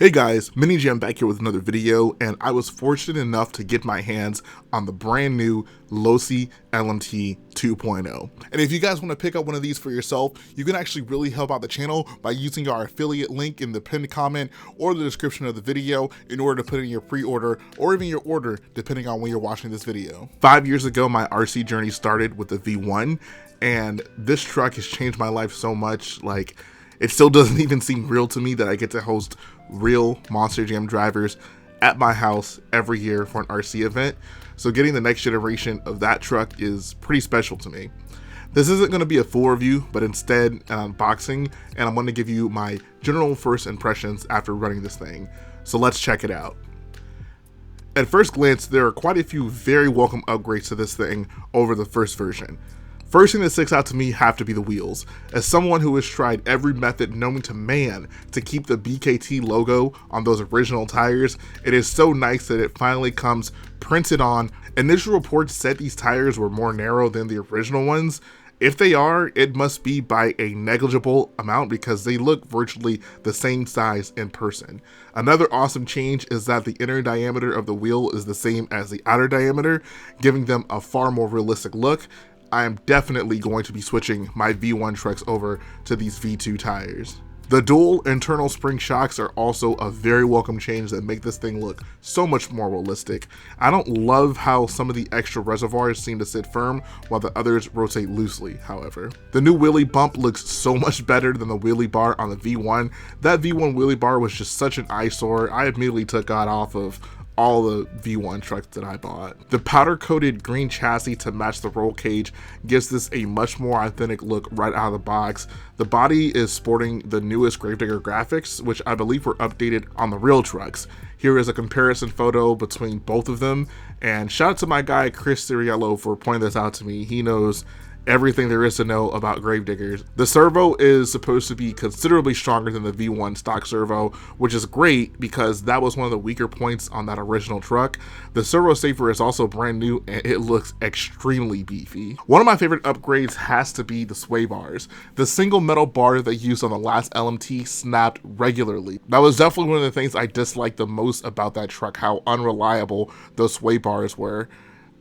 Hey guys, Mini Jam back here with another video, and I was fortunate enough to get my hands on the brand new Losi LMT 2.0. And if you guys want to pick up one of these for yourself, you can actually really help out the channel by using our affiliate link in the pinned comment or the description of the video in order to put in your pre-order or even your order depending on when you're watching this video. 5 years ago, my RC journey started with the V1, and this truck has changed my life so much. Like, it still doesn't even seem real to me that I get to host real Monster Jam drivers at my house every year for an RC event. So getting the next generation of that truck is pretty special to me. This isn't going to be a full review, but instead an unboxing, and I'm going to give you my general first impressions after running this thing. So let's check it out. At first glance, there are quite a few very welcome upgrades to this thing over the first version. First thing that sticks out to me have to be the wheels. As someone who has tried every method known to man to keep the BKT logo on those original tires, it is so nice that it finally comes printed on. Initial reports said these tires were more narrow than the original ones. If they are, it must be by a negligible amount because they look virtually the same size in person. Another awesome change is that the inner diameter of the wheel is the same as the outer diameter, giving them a far more realistic look. I am definitely going to be switching my V1 trucks over to these V2 tires. The dual internal spring shocks are also a very welcome change that make this thing look so much more realistic. I don't love how some of the extra reservoirs seem to sit firm while the others rotate loosely, however. The new wheelie bump looks so much better than the wheelie bar on the V1. That V1 wheelie bar was just such an eyesore. I immediately took that off of all the V1 trucks that I bought. The powder coated green chassis to match the roll cage gives this a much more authentic look right out of the box. The body is sporting the newest Gravedigger graphics, which I believe were updated on the real trucks. Here is a comparison photo between both of them, and shout out to my guy Chris Ciriello for pointing this out to me. He knows everything there is to know about Gravediggers. The servo is supposed to be considerably stronger than the V1 stock servo, which is great because that was one of the weaker points on that original truck. The servo saver is also brand new and it looks extremely beefy. One of my favorite upgrades has to be the sway bars. The single metal bar they used on the last LMT snapped regularly. That was definitely one of the things I disliked the most about that truck, how unreliable those sway bars were.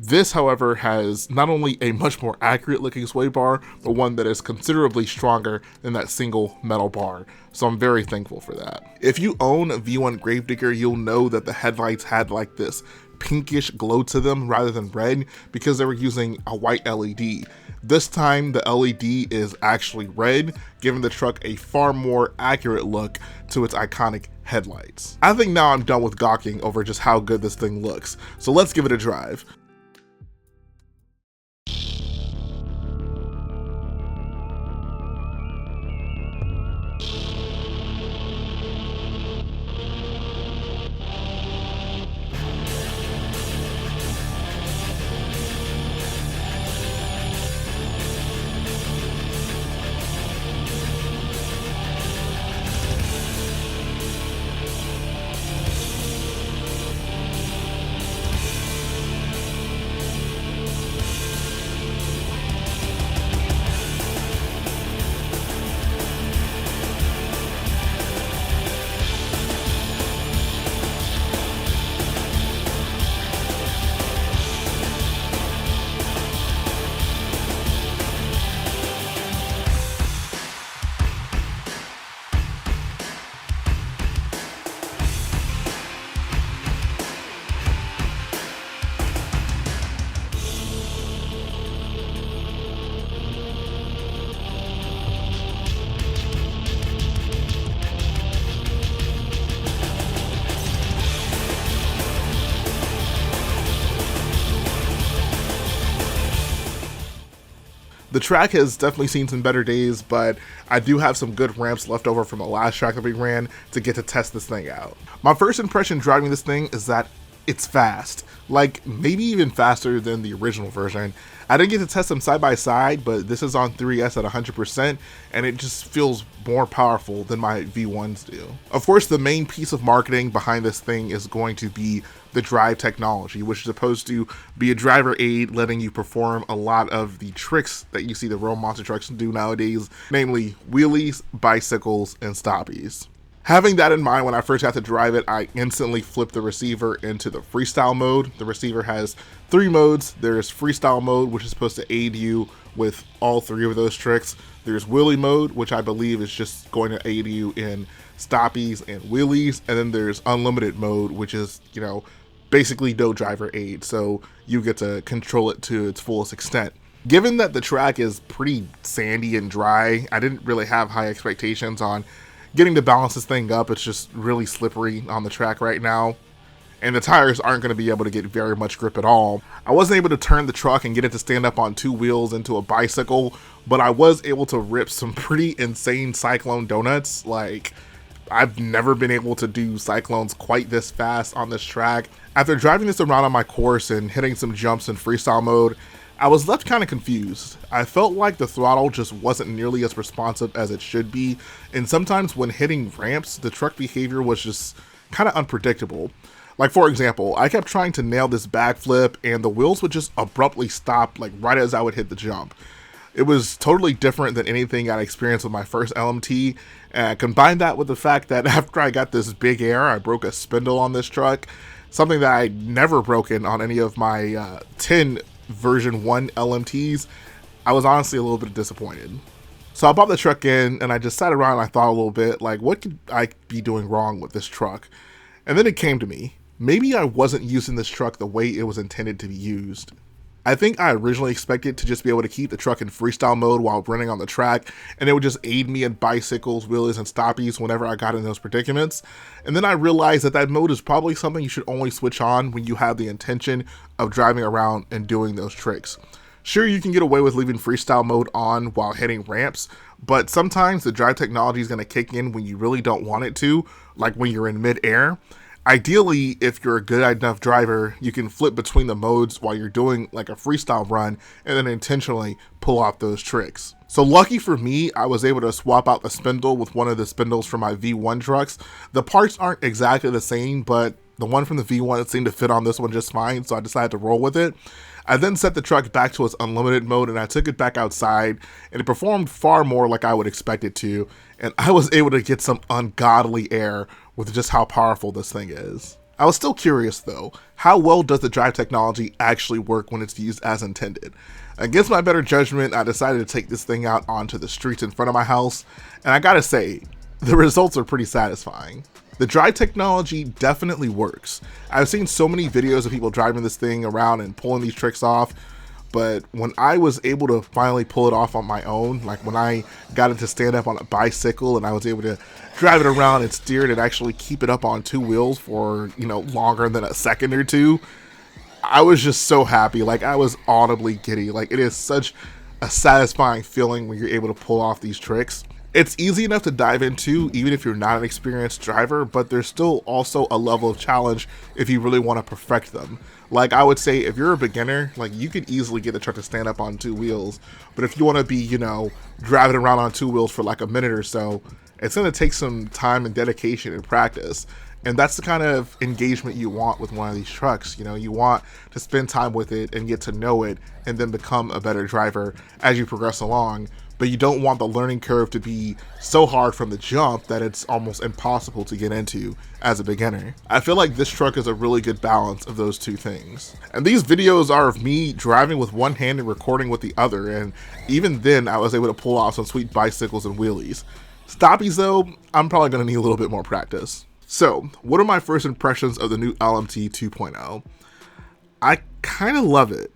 This, however, has not only a much more accurate looking sway bar, but one that is considerably stronger than that single metal bar. So I'm very thankful for that. If you own a V1 Gravedigger, you'll know that the headlights had like this pinkish glow to them rather than red because they were using a white LED. This time the LED is actually red, giving the truck a far more accurate look to its iconic headlights. I think now I'm done with gawking over just how good this thing looks, so let's give it a drive. The track has definitely seen some better days, but I do have some good ramps left over from the last track that we ran to get to test this thing out. My first impression driving this thing is that it's fast, like maybe even faster than the original version. I didn't get to test them side by side, but this is on 3S at 100% and it just feels more powerful than my V1s do. Of course, the main piece of marketing behind this thing is going to be the drive technology, which is supposed to be a driver aid letting you perform a lot of the tricks that you see the real monster trucks do nowadays, namely wheelies, bicycles, and stoppies. Having that in mind, when I first got to drive it, I instantly flipped the receiver into the freestyle mode. The receiver has 3 modes. There's freestyle mode, which is supposed to aid you with all 3 of those tricks. There's wheelie mode, which I believe is just going to aid you in stoppies and wheelies. And then there's unlimited mode, which is, you know, basically no driver aid. So you get to control it to its fullest extent. Given that the track is pretty sandy and dry, I didn't really have high expectations on getting to balance this thing up. It's just really slippery on the track right now, and the tires aren't going to be able to get very much grip at all. I wasn't able to turn the truck and get it to stand up on 2 wheels into a bicycle, but I was able to rip some pretty insane cyclone donuts. Like, I've never been able to do cyclones quite this fast on this track. After driving this around on my course and hitting some jumps in freestyle mode, I was left kind of confused. I felt like the throttle just wasn't nearly as responsive as it should be, and sometimes when hitting ramps, the truck behavior was just kind of unpredictable. Like, for example, I kept trying to nail this backflip and the wheels would just abruptly stop like right as I would hit the jump. It was totally different than anything I'd experienced with my first LMT. Combine that with the fact that after I got this big air, I broke a spindle on this truck, something that I'd never broken on any of my 10 version 1 LMTs. I was honestly a little bit disappointed. So I bought the truck in and I just sat around and I thought a little bit, like, what could I be doing wrong with this truck? And then it came to me. Maybe I wasn't using this truck the way it was intended to be used. I think I originally expected to just be able to keep the truck in freestyle mode while running on the track, and it would just aid me in bicycles, wheelies, and stoppies whenever I got in those predicaments. And then I realized that that mode is probably something you should only switch on when you have the intention of driving around and doing those tricks. Sure, you can get away with leaving freestyle mode on while hitting ramps, but sometimes the drive technology is going to kick in when you really don't want it to, like when you're in mid-air. Ideally, if you're a good enough driver, you can flip between the modes while you're doing like a freestyle run and then intentionally pull off those tricks. So lucky for me, I was able to swap out the spindle with one of the spindles from my V1 trucks. The parts aren't exactly the same, but the one from the V1 seemed to fit on this one just fine, so I decided to roll with it. I then set the truck back to its unlimited mode and I took it back outside, and it performed far more like I would expect it to, and I was able to get some ungodly air with just how powerful this thing is. I was still curious though, how well does the drive technology actually work when it's used as intended? Against my better judgment, I decided to take this thing out onto the streets in front of my house, and I gotta say, the results are pretty satisfying. The drive technology definitely works. I've seen so many videos of people driving this thing around and pulling these tricks off, but when I was able to finally pull it off on my own, like when I got it to stand up on a bicycle and I was able to drive it around and steer it and actually keep it up on 2 wheels for, you know, longer than a second or two, I was just so happy. Like, I was audibly giddy. Like, it is such a satisfying feeling when you're able to pull off these tricks. It's easy enough to dive into even if you're not an experienced driver, but there's still also a level of challenge if you really want to perfect them. Like, I would say if you're a beginner, like, you could easily get the truck to stand up on 2 wheels, but if you want to be, you know, driving around on 2 wheels for like a minute or so, it's going to take some time and dedication and practice. And that's the kind of engagement you want with one of these trucks. You know, you want to spend time with it and get to know it and then become a better driver as you progress along. But you don't want the learning curve to be so hard from the jump that it's almost impossible to get into as a beginner. I feel like this truck is a really good balance of those two things. And these videos are of me driving with one hand and recording with the other, and even then I was able to pull off some sweet bicycles and wheelies. Stoppies though, I'm probably going to need a little bit more practice. So, what are my first impressions of the new LMT 2.0? I kind of love it.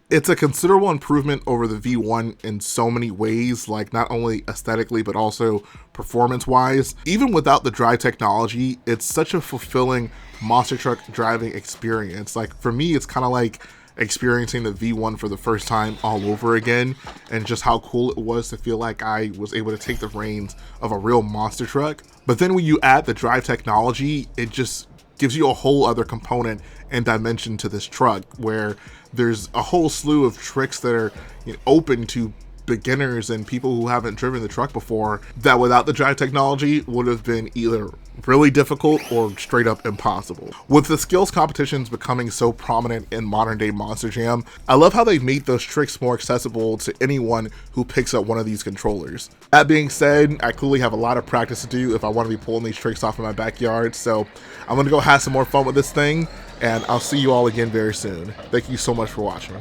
It's a considerable improvement over the V1 in so many ways, like not only aesthetically, but also performance-wise. Even without the drive technology, it's such a fulfilling monster truck driving experience. Like, for me, it's kind of like experiencing the V1 for the first time all over again, and just how cool it was to feel like I was able to take the reins of a real monster truck. But then when you add the drive technology, it just gives you a whole other component and dimension to this truck, where there's a whole slew of tricks that are, you know, open to beginners and people who haven't driven the truck before that without the drive technology would have been either really difficult or straight up impossible. With the skills competitions becoming so prominent in modern day Monster Jam, I love how they've made those tricks more accessible to anyone who picks up one of these controllers. That being said, I clearly have a lot of practice to do if I want to be pulling these tricks off in my backyard, so I'm gonna go have some more fun with this thing, and I'll see you all again very soon. Thank you so much for watching.